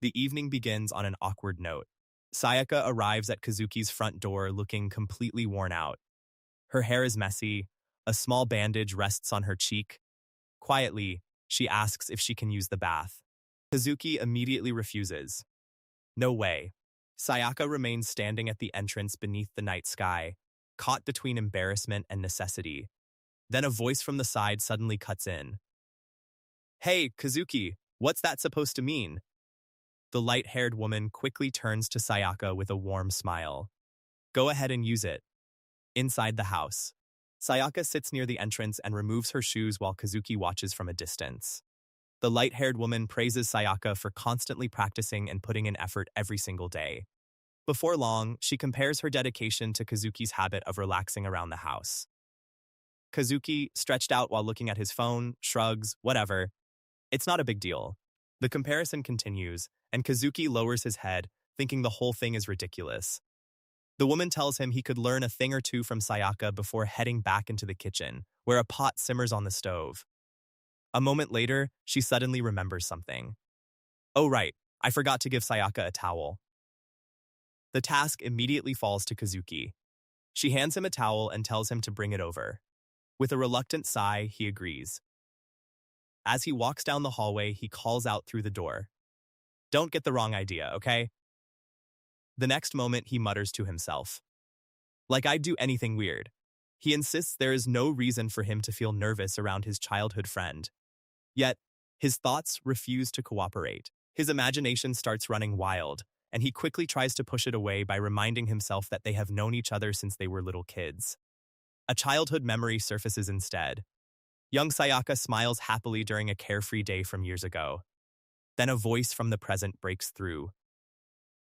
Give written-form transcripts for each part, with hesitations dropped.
The evening begins on an awkward note. Sayaka arrives at Kazuki's front door looking completely worn out. Her hair is messy, a small bandage rests on her cheek. Quietly, she asks if she can use the bath. Kazuki immediately refuses. No way. Sayaka remains standing at the entrance beneath the night sky, caught between embarrassment and necessity. Then a voice from the side suddenly cuts in. Hey, Kazuki, what's that supposed to mean? The light-haired woman quickly turns to Sayaka with a warm smile. Go ahead and use it. Inside the house, Sayaka sits near the entrance and removes her shoes while Kazuki watches from a distance. The light-haired woman praises Sayaka for constantly practicing and putting in effort every single day. Before long, she compares her dedication to Kazuki's habit of relaxing around the house. Kazuki, stretched out while looking at his phone, shrugs, whatever. It's not a big deal. The comparison continues, and Kazuki lowers his head, thinking the whole thing is ridiculous. The woman tells him he could learn a thing or two from Sayaka before heading back into the kitchen, where a pot simmers on the stove. A moment later, she suddenly remembers something. Oh right, I forgot to give Sayaka a towel. The task immediately falls to Kazuki. She hands him a towel and tells him to bring it over. With a reluctant sigh, he agrees. As he walks down the hallway, he calls out through the door. Don't get the wrong idea, okay? The next moment, he mutters to himself. Like I'd do anything weird. He insists there is no reason for him to feel nervous around his childhood friend. Yet, his thoughts refuse to cooperate. His imagination starts running wild, and he quickly tries to push it away by reminding himself that they have known each other since they were little kids. A childhood memory surfaces instead. Young Sayaka smiles happily during a carefree day from years ago. Then a voice from the present breaks through.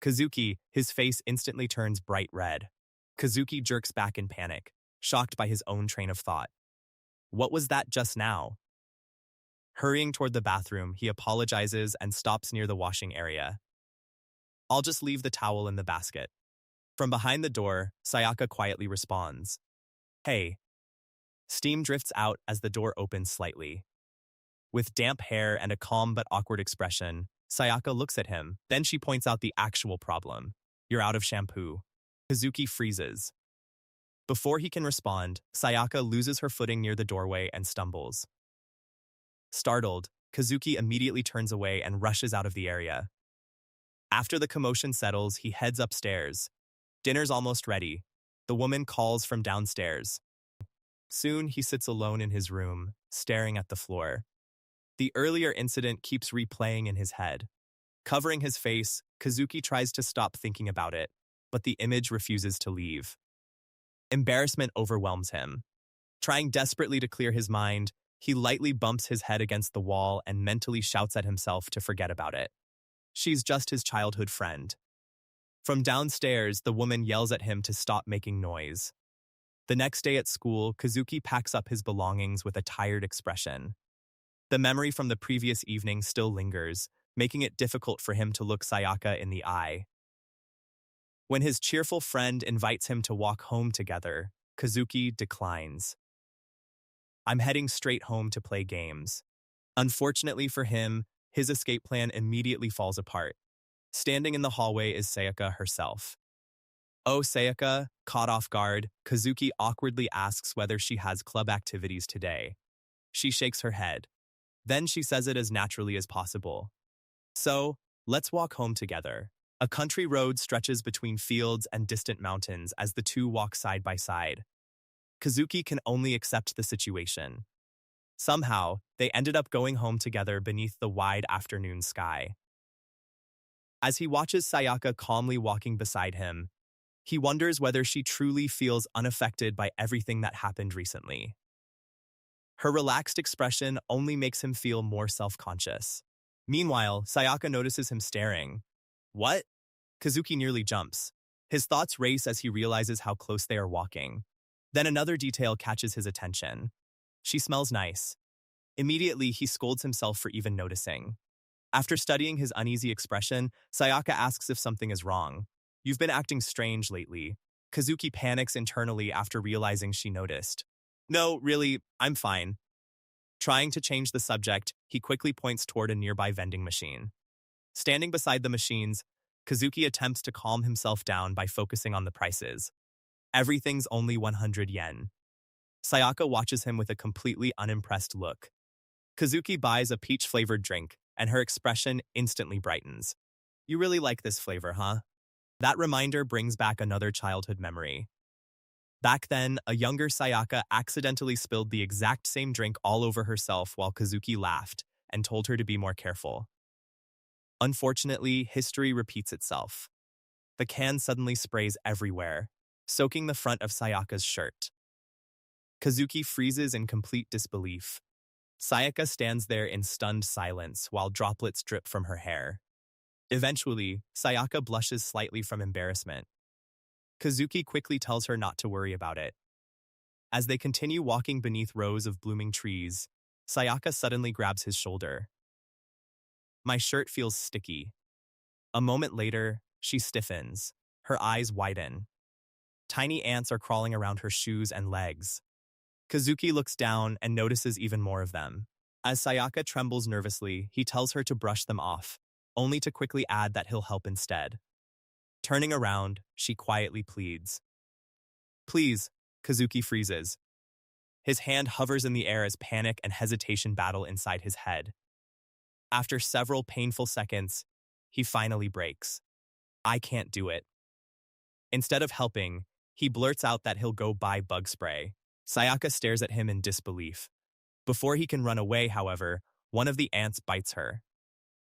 Kazuki, his face instantly turns bright red. Kazuki jerks back in panic, shocked by his own train of thought. What was that just now? Hurrying toward the bathroom, he apologizes and stops near the washing area. I'll just leave the towel in the basket. From behind the door, Sayaka quietly responds. Hey. Steam drifts out as the door opens slightly. With damp hair and a calm but awkward expression, Sayaka looks at him. Then she points out the actual problem. You're out of shampoo. Kazuki freezes. Before he can respond, Sayaka loses her footing near the doorway and stumbles. Startled, Kazuki immediately turns away and rushes out of the area. After the commotion settles, he heads upstairs. Dinner's almost ready. The woman calls from downstairs. Soon, he sits alone in his room, staring at the floor. The earlier incident keeps replaying in his head. Covering his face, Kazuki tries to stop thinking about it, but the image refuses to leave. Embarrassment overwhelms him. Trying desperately to clear his mind, he lightly bumps his head against the wall and mentally shouts at himself to forget about it. She's just his childhood friend. From downstairs, the woman yells at him to stop making noise. The next day at school, Kazuki packs up his belongings with a tired expression. The memory from the previous evening still lingers, making it difficult for him to look Sayaka in the eye. When his cheerful friend invites him to walk home together, Kazuki declines. I'm heading straight home to play games. Unfortunately for him, his escape plan immediately falls apart. Standing in the hallway is Sayaka herself. Oh, Sayaka, caught off guard, Kazuki awkwardly asks whether she has club activities today. She shakes her head. Then she says it as naturally as possible. So, let's walk home together. A country road stretches between fields and distant mountains as the two walk side by side. Kazuki can only accept the situation. Somehow, they ended up going home together beneath the wide afternoon sky. As he watches Sayaka calmly walking beside him, he wonders whether she truly feels unaffected by everything that happened recently. Her relaxed expression only makes him feel more self-conscious. Meanwhile, Sayaka notices him staring. What? Kazuki nearly jumps. His thoughts race as he realizes how close they are walking. Then another detail catches his attention. She smells nice. Immediately, he scolds himself for even noticing. After studying his uneasy expression, Sayaka asks if something is wrong. You've been acting strange lately. Kazuki panics internally after realizing she noticed. No, really, I'm fine. Trying to change the subject, he quickly points toward a nearby vending machine. Standing beside the machines, Kazuki attempts to calm himself down by focusing on the prices. Everything's only 100 yen. Sayaka watches him with a completely unimpressed look. Kazuki buys a peach-flavored drink, and her expression instantly brightens. You really like this flavor, huh? That reminder brings back another childhood memory. Back then, a younger Sayaka accidentally spilled the exact same drink all over herself while Kazuki laughed and told her to be more careful. Unfortunately, history repeats itself. The can suddenly sprays everywhere, soaking the front of Sayaka's shirt. Kazuki freezes in complete disbelief. Sayaka stands there in stunned silence while droplets drip from her hair. Eventually, Sayaka blushes slightly from embarrassment. Kazuki quickly tells her not to worry about it. As they continue walking beneath rows of blooming trees, Sayaka suddenly grabs his shoulder. My shirt feels sticky. A moment later, she stiffens. Her eyes widen. Tiny ants are crawling around her shoes and legs. Kazuki looks down and notices even more of them. As Sayaka trembles nervously, he tells her to brush them off, only to quickly add that he'll help instead. Turning around, she quietly pleads. Please, Kazuki freezes. His hand hovers in the air as panic and hesitation battle inside his head. After several painful seconds, he finally breaks. I can't do it. Instead of helping, he blurts out that he'll go buy bug spray. Sayaka stares at him in disbelief. Before he can run away, however, one of the ants bites her.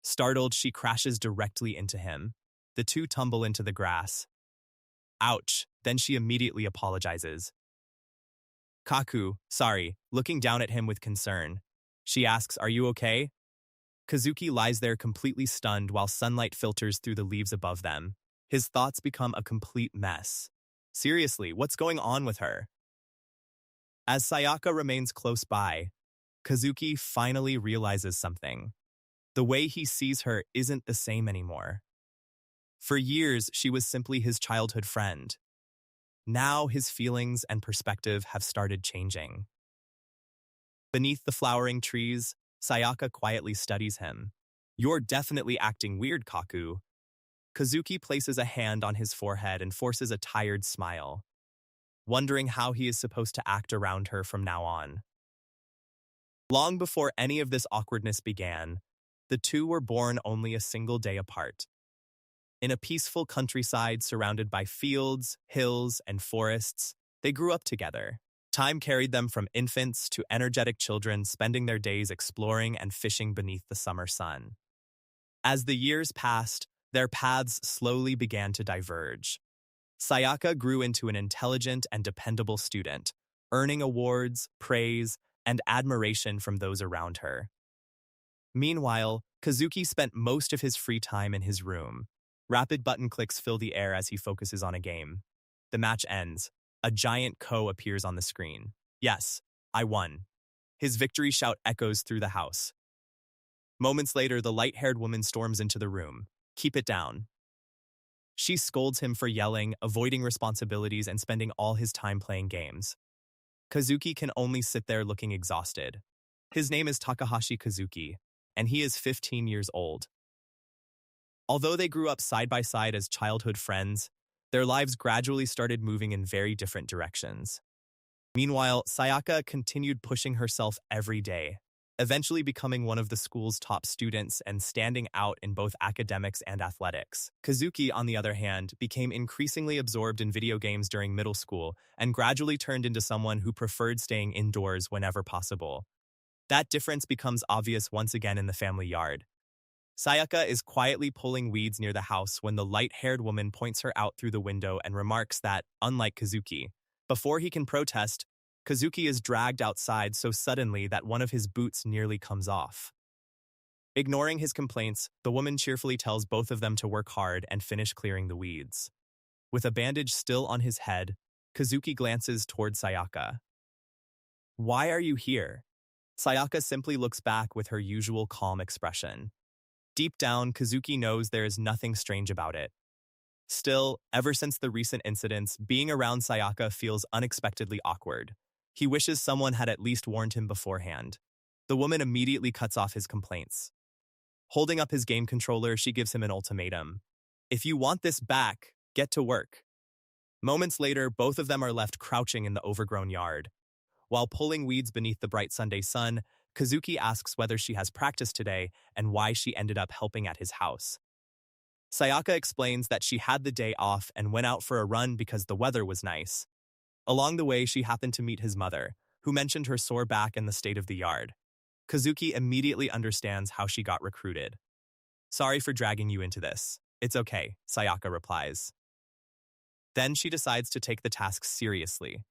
Startled, she crashes directly into him. The two tumble into the grass. Ouch, then she immediately apologizes. Kaku, sorry, looking down at him with concern. She asks, are you okay? Kazuki lies there completely stunned while sunlight filters through the leaves above them. His thoughts become a complete mess. Seriously, what's going on with her? As Sayaka remains close by, Kazuki finally realizes something. The way he sees her isn't the same anymore. For years, she was simply his childhood friend. Now his feelings and perspective have started changing. Beneath the flowering trees, Sayaka quietly studies him. You're definitely acting weird, Kaku. Kazuki places a hand on his forehead and forces a tired smile, wondering how he is supposed to act around her from now on. Long before any of this awkwardness began, the two were born only a single day apart. In a peaceful countryside surrounded by fields, hills, and forests, they grew up together. Time carried them from infants to energetic children spending their days exploring and fishing beneath the summer sun. As the years passed, their paths slowly began to diverge. Sayaka grew into an intelligent and dependable student, earning awards, praise, and admiration from those around her. Meanwhile, Kazuki spent most of his free time in his room. Rapid button clicks fill the air as he focuses on a game. The match ends. A giant ko appears on the screen. Yes, I won. His victory shout echoes through the house. Moments later, the light-haired woman storms into the room. Keep it down. She scolds him for yelling, avoiding responsibilities, and spending all his time playing games. Kazuki can only sit there looking exhausted. His name is Takahashi Kazuki, and he is 15 years old. Although they grew up side by side as childhood friends, their lives gradually started moving in very different directions. Meanwhile, Sayaka continued pushing herself every day, eventually becoming one of the school's top students and standing out in both academics and athletics. Kazuki, on the other hand, became increasingly absorbed in video games during middle school and gradually turned into someone who preferred staying indoors whenever possible. That difference becomes obvious once again in the family yard. Sayaka is quietly pulling weeds near the house when the light-haired woman points her out through the window and remarks that, unlike Kazuki, before he can protest, Kazuki is dragged outside so suddenly that one of his boots nearly comes off. Ignoring his complaints, the woman cheerfully tells both of them to work hard and finish clearing the weeds. With a bandage still on his head, Kazuki glances toward Sayaka. Why are you here? Sayaka simply looks back with her usual calm expression. Deep down, Kazuki knows there is nothing strange about it. Still, ever since the recent incidents, being around Sayaka feels unexpectedly awkward. He wishes someone had at least warned him beforehand. The woman immediately cuts off his complaints. Holding up his game controller, she gives him an ultimatum. If you want this back, get to work. Moments later, both of them are left crouching in the overgrown yard. While pulling weeds beneath the bright Sunday sun, Kazuki asks whether she has practice today and why she ended up helping at his house. Sayaka explains that she had the day off and went out for a run because the weather was nice. Along the way, she happened to meet his mother, who mentioned her sore back and the state of the yard. Kazuki immediately understands how she got recruited. Sorry for dragging you into this. It's okay, Sayaka replies. Then she decides to take the task seriously.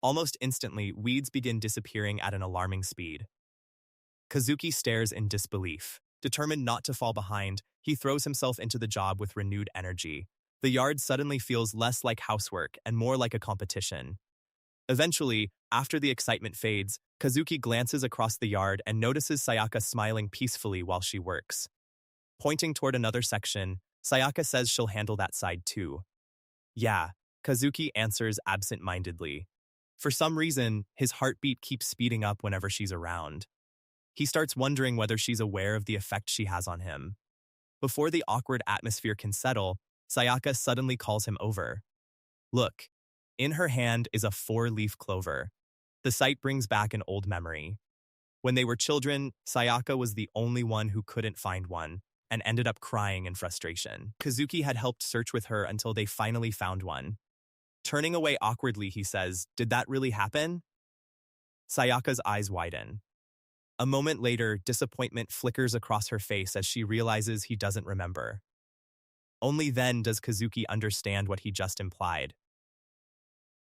Almost instantly, weeds begin disappearing at an alarming speed. Kazuki stares in disbelief. Determined not to fall behind, he throws himself into the job with renewed energy. The yard suddenly feels less like housework and more like a competition. Eventually, after the excitement fades, Kazuki glances across the yard and notices Sayaka smiling peacefully while she works. Pointing toward another section, Sayaka says she'll handle that side too. Yeah, Kazuki answers absent-mindedly. For some reason, his heartbeat keeps speeding up whenever she's around. He starts wondering whether she's aware of the effect she has on him. Before the awkward atmosphere can settle, Sayaka suddenly calls him over. Look, in her hand is a 4-leaf clover. The sight brings back an old memory. When they were children, Sayaka was the only one who couldn't find one, and ended up crying in frustration. Kazuki had helped search with her until they finally found one. Turning away awkwardly, he says, "Did that really happen?" Sayaka's eyes widen. A moment later, disappointment flickers across her face as she realizes he doesn't remember. Only then does Kazuki understand what he just implied.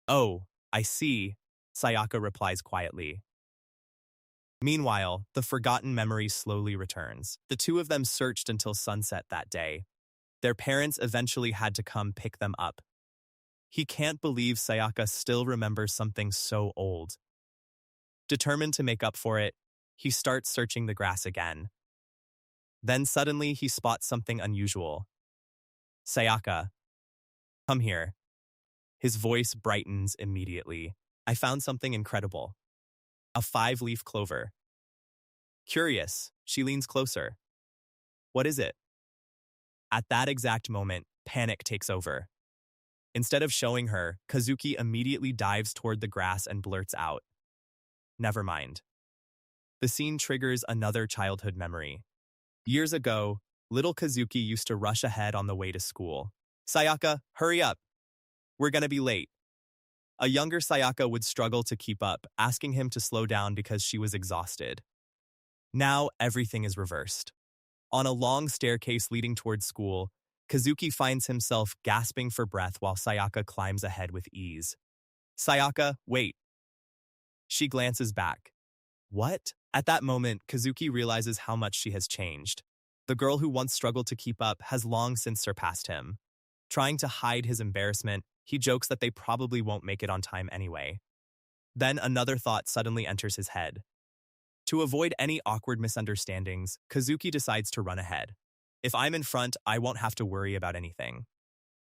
"Oh, I see," Sayaka replies quietly. Meanwhile, the forgotten memory slowly returns. The two of them searched until sunset that day. Their parents eventually had to come pick them up. He can't believe Sayaka still remembers something so old. Determined to make up for it, he starts searching the grass again. Then suddenly he spots something unusual. "Sayaka, come here." His voice brightens immediately. "I found something incredible. A 5-leaf clover." Curious, she leans closer. "What is it?" At that exact moment, panic takes over. Instead of showing her, Kazuki immediately dives toward the grass and blurts out, "Never mind." The scene triggers another childhood memory. Years ago, little Kazuki used to rush ahead on the way to school. "Sayaka, hurry up. We're gonna be late." A younger Sayaka would struggle to keep up, asking him to slow down because she was exhausted. Now everything is reversed. On a long staircase leading towards school, Kazuki finds himself gasping for breath while Sayaka climbs ahead with ease. "Sayaka, wait." She glances back. "What?" At that moment, Kazuki realizes how much she has changed. The girl who once struggled to keep up has long since surpassed him. Trying to hide his embarrassment, he jokes that they probably won't make it on time anyway. Then another thought suddenly enters his head. To avoid any awkward misunderstandings, Kazuki decides to run ahead. "If I'm in front, I won't have to worry about anything."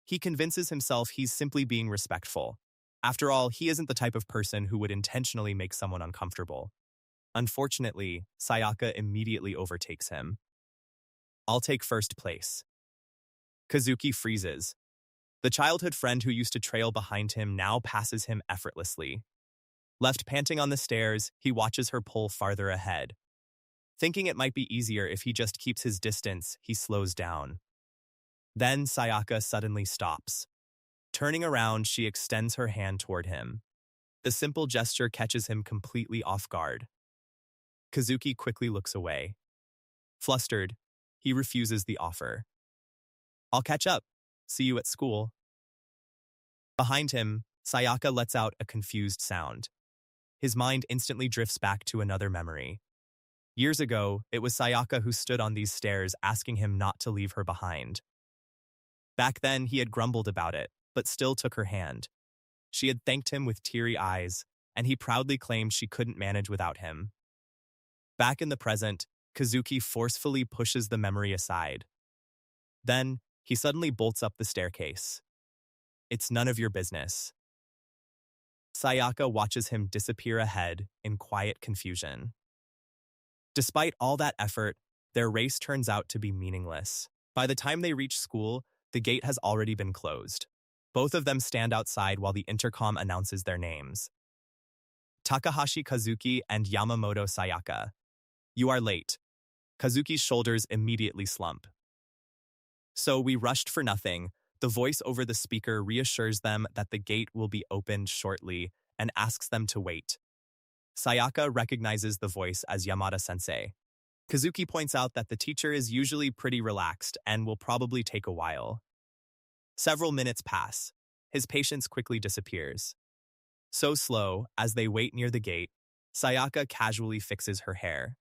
He convinces himself he's simply being respectful. After all, he isn't the type of person who would intentionally make someone uncomfortable. Unfortunately, Sayaka immediately overtakes him. "I'll take first place." Kazuki freezes. The childhood friend who used to trail behind him now passes him effortlessly. Left panting on the stairs, he watches her pull farther ahead. Thinking it might be easier if he just keeps his distance, he slows down. Then Sayaka suddenly stops. Turning around, she extends her hand toward him. The simple gesture catches him completely off guard. Kazuki quickly looks away. Flustered, he refuses the offer. "I'll catch up. See you at school." Behind him, Sayaka lets out a confused sound. His mind instantly drifts back to another memory. Years ago, it was Sayaka who stood on these stairs asking him not to leave her behind. Back then, he had grumbled about it, but still took her hand. She had thanked him with teary eyes, and he proudly claimed she couldn't manage without him. Back in the present, Kazuki forcefully pushes the memory aside. Then, he suddenly bolts up the staircase. "It's none of your business." Sayaka watches him disappear ahead in quiet confusion. Despite all that effort, Their race turns out to be meaningless. By the time they reach school, the gate has already been closed. Both of them stand outside while the intercom announces their names. Takahashi Kazuki and Yamamoto Sayaka. You are late. Kazuki's shoulders immediately slump. So we rushed for nothing. The voice over the speaker reassures them that the gate will be opened shortly and asks them to wait. Sayaka recognizes the voice as Yamada-sensei. Kazuki points out that the teacher is usually pretty relaxed and will probably take a while. Several minutes pass. His patience quickly disappears. So slow, as they wait near the gate, Sayaka casually fixes her hair.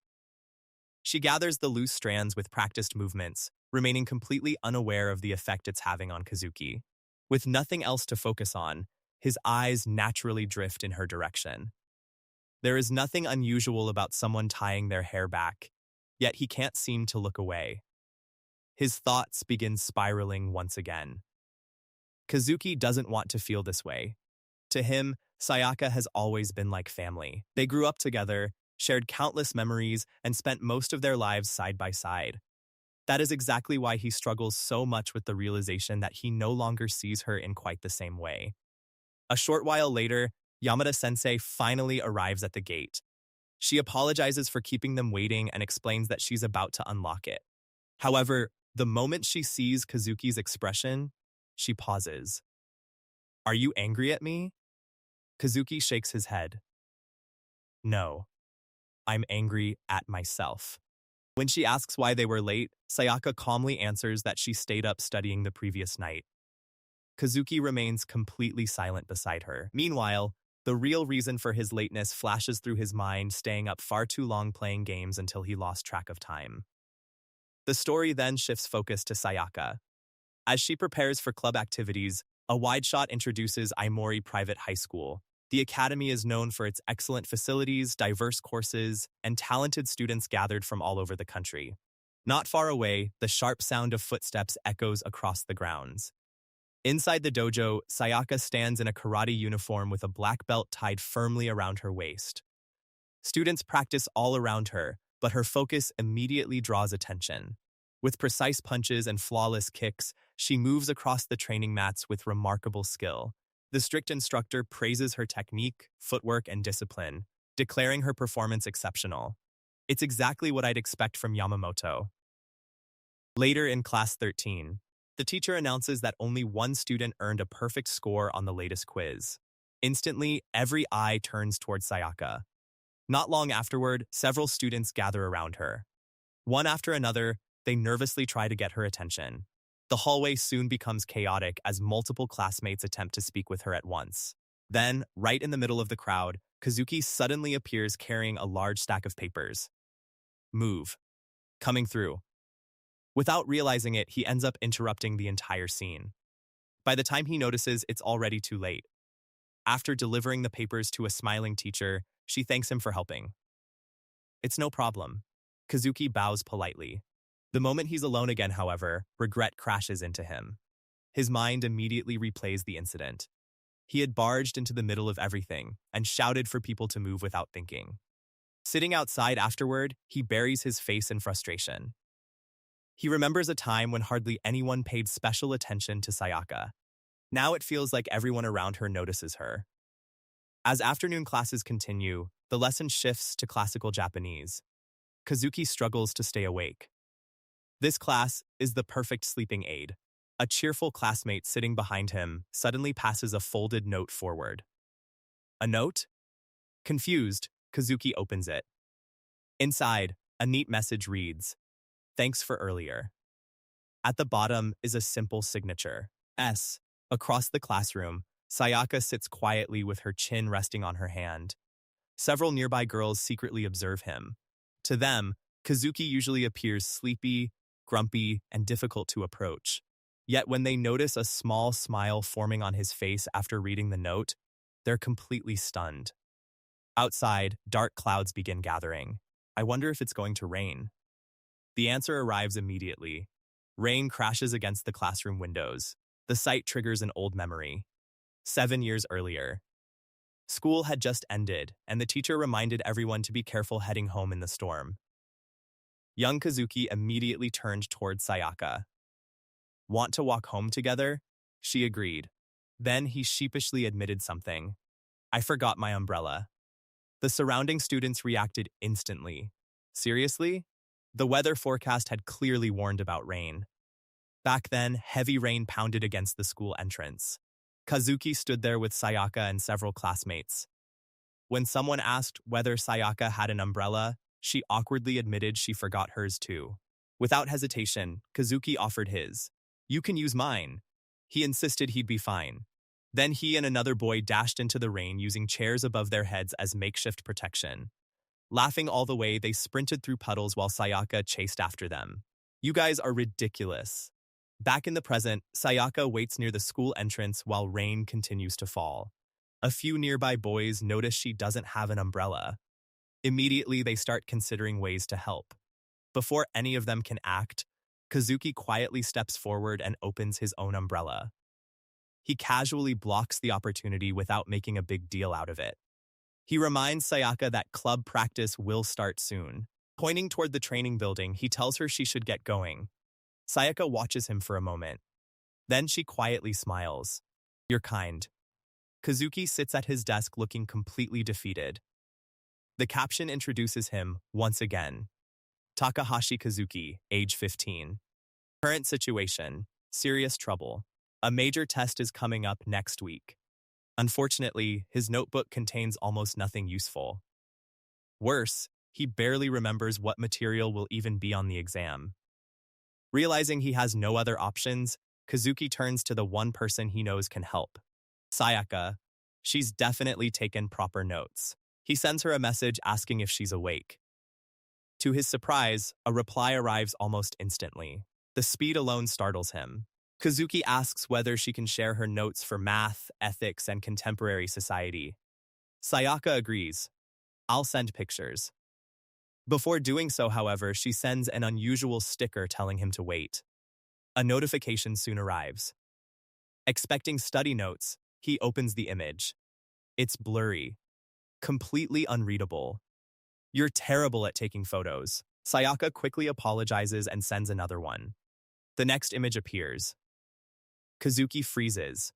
She gathers the loose strands with practiced movements, remaining completely unaware of the effect it's having on Kazuki. With nothing else to focus on, his eyes naturally drift in her direction. There is nothing unusual about someone tying their hair back, yet he can't seem to look away. His thoughts begin spiraling once again. Kazuki doesn't want to feel this way. To him, Sayaka has always been like family. They grew up together, shared countless memories, and spent most of their lives side by side. That is exactly why he struggles so much with the realization that he no longer sees her in quite the same way. A short while later, Yamada-sensei finally arrives at the gate. She apologizes for keeping them waiting and explains that she's about to unlock it. However, the moment she sees Kazuki's expression, she pauses. Are you angry at me? Kazuki shakes his head. No, I'm angry at myself. When she asks why they were late, Sayaka calmly answers that she stayed up studying the previous night. Kazuki remains completely silent beside her. Meanwhile, the real reason for his lateness flashes through his mind, staying up far too long playing games until he lost track of time. The story then shifts focus to Sayaka. As she prepares for club activities, a wide shot introduces Aomori Private High School. The academy is known for its excellent facilities, diverse courses, and talented students gathered from all over the country. Not far away, the sharp sound of footsteps echoes across the grounds. Inside the dojo, Sayaka stands in a karate uniform with a black belt tied firmly around her waist. Students practice all around her, but her focus immediately draws attention. With precise punches and flawless kicks, she moves across the training mats with remarkable skill. The strict instructor praises her technique, footwork, and discipline, declaring her performance exceptional. It's exactly what I'd expect from Yamamoto. Later in class 13, the teacher announces that only one student earned a perfect score on the latest quiz. Instantly, every eye turns towards Sayaka. Not long afterward, several students gather around her. One after another, they nervously try to get her attention. The hallway soon becomes chaotic as multiple classmates attempt to speak with her at once. Then, right in the middle of the crowd, Kazuki suddenly appears carrying a large stack of papers. Move. Coming through. Without realizing it, he ends up interrupting the entire scene. By the time he notices, it's already too late. After delivering the papers to a smiling teacher, she thanks him for helping. It's no problem. Kazuki bows politely. The moment he's alone again, however, regret crashes into him. His mind immediately replays the incident. He had barged into the middle of everything and shouted for people to move without thinking. Sitting outside afterward, he buries his face in frustration. He remembers a time when hardly anyone paid special attention to Sayaka. Now it feels like everyone around her notices her. As afternoon classes continue, the lesson shifts to classical Japanese. Kazuki struggles to stay awake. This class is the perfect sleeping aid. A cheerful classmate sitting behind him suddenly passes a folded note forward. A note? Confused, Kazuki opens it. Inside, a neat message reads, "Thanks for earlier." At the bottom is a simple signature, S. Across the classroom, Sayaka sits quietly with her chin resting on her hand. Several nearby girls secretly observe him. To them, Kazuki usually appears sleepy, grumpy, and difficult to approach. Yet when they notice a small smile forming on his face after reading the note, they're completely stunned. Outside, dark clouds begin gathering. I wonder if it's going to rain. The answer arrives immediately. Rain crashes against the classroom windows. The sight triggers an old memory. 7 years earlier. School had just ended, and the teacher reminded everyone to be careful heading home in the storm. Young Kazuki immediately turned toward Sayaka. Want to walk home together? She agreed. Then he sheepishly admitted something. I forgot my umbrella. The surrounding students reacted instantly. Seriously? The weather forecast had clearly warned about rain. Back then, heavy rain pounded against the school entrance. Kazuki stood there with Sayaka and several classmates. When someone asked whether Sayaka had an umbrella, she awkwardly admitted she forgot hers too. Without hesitation, Kazuki offered his. You can use mine. He insisted he'd be fine. Then he and another boy dashed into the rain using chairs above their heads as makeshift protection. Laughing all the way, they sprinted through puddles while Sayaka chased after them. You guys are ridiculous. Back in the present, Sayaka waits near the school entrance while rain continues to fall. A few nearby boys notice she doesn't have an umbrella. Immediately, they start considering ways to help. Before any of them can act, Kazuki quietly steps forward and opens his own umbrella. He casually blocks the opportunity without making a big deal out of it. He reminds Sayaka that club practice will start soon. Pointing toward the training building, he tells her she should get going. Sayaka watches him for a moment. Then she quietly smiles. You're kind. Kazuki sits at his desk looking completely defeated. The caption introduces him once again. Takahashi Kazuki, age 15. Current situation, serious trouble. A major test is coming up next week. Unfortunately, his notebook contains almost nothing useful. Worse, he barely remembers what material will even be on the exam. Realizing he has no other options, Kazuki turns to the one person he knows can help. Sayaka. She's definitely taken proper notes. He sends her a message asking if she's awake. To his surprise, a reply arrives almost instantly. The speed alone startles him. Kazuki asks whether she can share her notes for math, ethics, and contemporary society. Sayaka agrees. I'll send pictures. Before doing so, however, she sends an unusual sticker telling him to wait. A notification soon arrives. Expecting study notes, he opens the image. It's blurry, completely unreadable. You're terrible at taking photos. Sayaka quickly apologizes and sends another one. The next image appears. Kazuki freezes.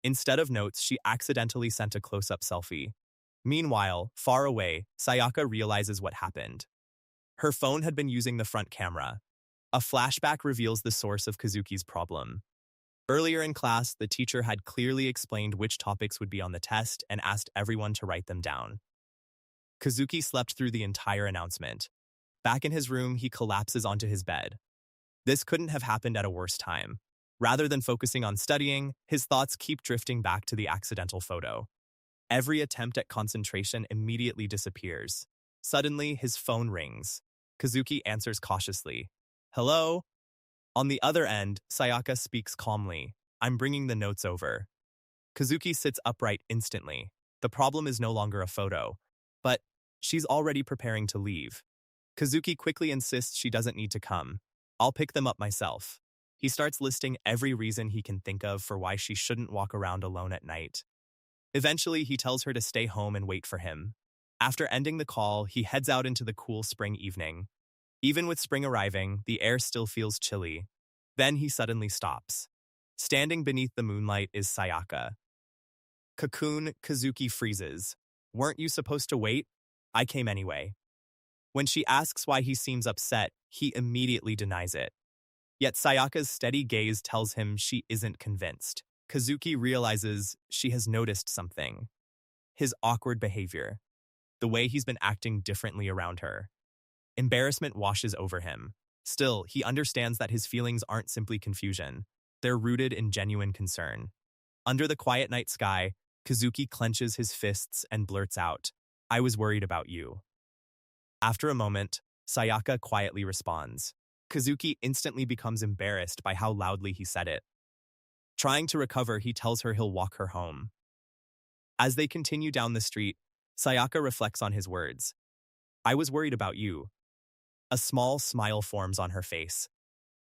Instead of notes, she accidentally sent a close-up selfie. Meanwhile, far away, Sayaka realizes what happened. Her phone had been using the front camera. A flashback reveals the source of Kazuki's problem. Earlier in class, the teacher had clearly explained which topics would be on the test and asked everyone to write them down. Kazuki slept through the entire announcement. Back in his room, he collapses onto his bed. This couldn't have happened at a worse time. Rather than focusing on studying, his thoughts keep drifting back to the accidental photo. Every attempt at concentration immediately disappears. Suddenly, his phone rings. Kazuki answers cautiously. Hello? On the other end, Sayaka speaks calmly. I'm bringing the notes over. Kazuki sits upright instantly. The problem is no longer a photo, but she's already preparing to leave. Kazuki quickly insists she doesn't need to come. I'll pick them up myself. He starts listing every reason he can think of for why she shouldn't walk around alone at night. Eventually, he tells her to stay home and wait for him. After ending the call, he heads out into the cool spring evening. Even with spring arriving, the air still feels chilly. Then he suddenly stops. Standing beneath the moonlight is Sayaka. Cocoon, Kazuki freezes. Weren't you supposed to wait? I came anyway. When she asks why he seems upset, he immediately denies it. Yet Sayaka's steady gaze tells him she isn't convinced. Kazuki realizes she has noticed something. His awkward behavior. The way he's been acting differently around her. Embarrassment washes over him. Still, he understands that his feelings aren't simply confusion. They're rooted in genuine concern. Under the quiet night sky, Kazuki clenches his fists and blurts out, I was worried about you. After a moment, Sayaka quietly responds. Kazuki instantly becomes embarrassed by how loudly he said it. Trying to recover, he tells her he'll walk her home. As they continue down the street, Sayaka reflects on his words. I was worried about you. A small smile forms on her face.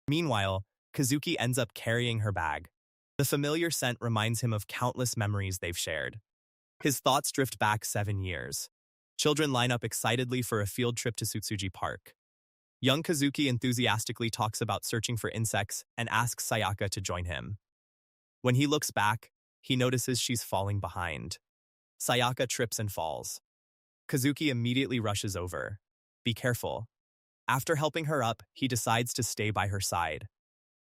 Meanwhile, Kazuki ends up carrying her bag. The familiar scent reminds him of countless memories they've shared. His thoughts drift back 7 years. Children line up excitedly for a field trip to Tsutsuji Park. Young Kazuki enthusiastically talks about searching for insects and asks Sayaka to join him. When he looks back, he notices she's falling behind. Sayaka trips and falls. Kazuki immediately rushes over. Be careful. After helping her up, he decides to stay by her side.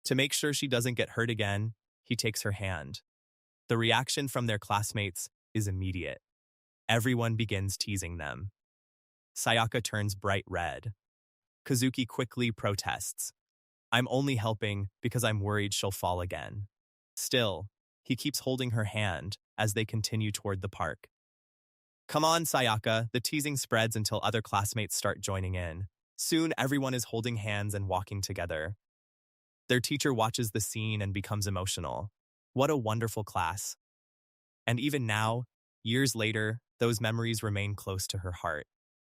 To make sure she doesn't get hurt again, he takes her hand. The reaction from their classmates is immediate. Everyone begins teasing them. Sayaka turns bright red. Kazuki quickly protests. I'm only helping because I'm worried she'll fall again. Still, he keeps holding her hand as they continue toward the park. Come on, Sayaka, the teasing spreads until other classmates start joining in. Soon, everyone is holding hands and walking together. Their teacher watches the scene and becomes emotional. What a wonderful class. And even now, years later, those memories remain close to her heart.